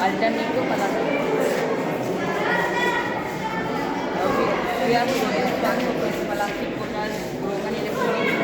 Alternative we are plastic bottles, broken electronic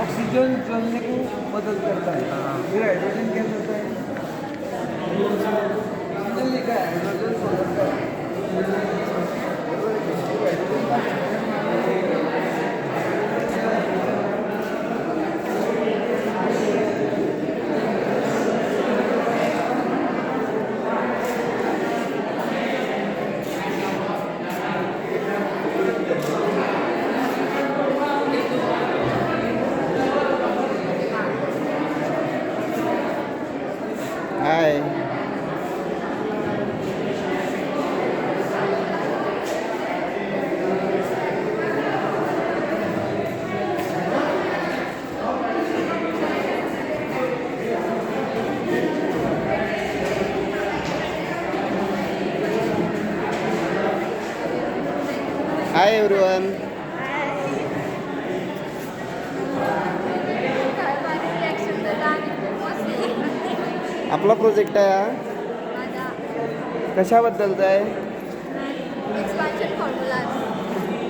oxygen जलने को मदद करता है। फिर हाइड्रोजन क्या करता है? ऑक्सीजन लिखा है, हाइड्रोजन सोलर का हाय हाय एवरीवन आपला प्रोजेक्ट आहे हा कशाबद्दलचा आहे expansion formula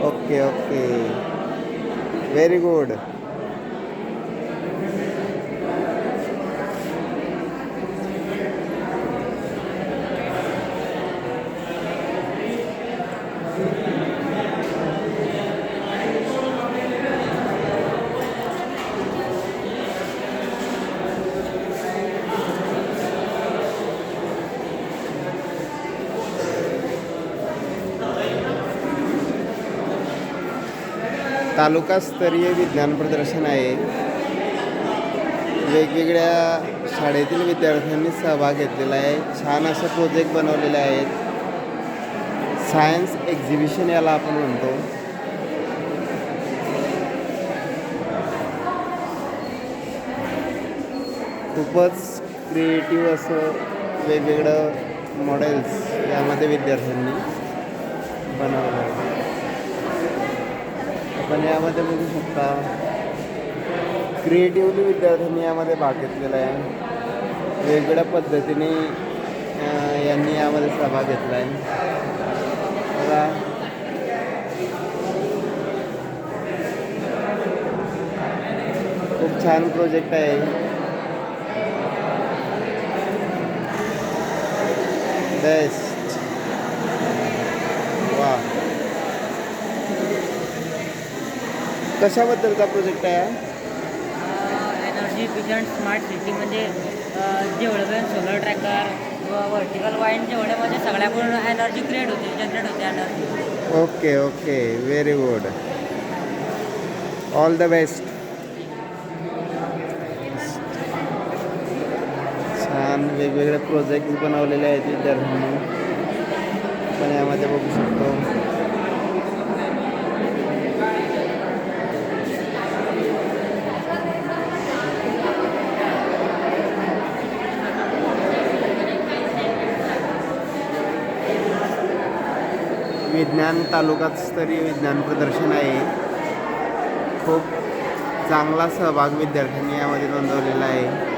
okay okay very good तालुकास्तरीय विज्ञान प्रदर्शन आहे वेगवेगळ्या शाळेतील विद्यार्थ्यांनी सहभाग घेतलेला आहे छान असे प्रोजेक्ट बनवलेले आहेत सायन्स एक्झिबिशन याला आपण म्हणतो खूपच क्रिएटिव्ह असं वेगवेगळं मॉडेल्स यामध्ये विद्यार्थ्यांनी बनवलं आहे आपण यामध्ये बघू शकता क्रिएटिव्हली विद्यार्थ्यांनी यामध्ये भाग घेतलेला आहे वेगवेगळ्या पद्धतीने यांनी यामध्ये सहभाग घेतला आहे बघा खूप छान प्रोजेक्ट आहे बेस्ट वा कशाबद्दलचा प्रोजेक्ट आहे एनर्जी इफिशियंट स्मार्ट सिटी म्हणजे जेवढं सोलर ट्रॅकर व व्हर्टिकल वाईन जेवढ्यामध्ये सगळ्याकडून एनर्जी क्रिएट होते जनरेट होते energy okay okay very good all the best छान वेगवेगळे प्रोजेक्ट बनवलेले आहेत विद्यार्थ्यांनी पण यामध्ये बघू शकतो विज्ञान तालुकास्तरीय विज्ञान प्रदर्शन आहे. खूप चांगला सहभाग विद्यार्थ्यांनी यामध्ये नोंदवलेला आहे.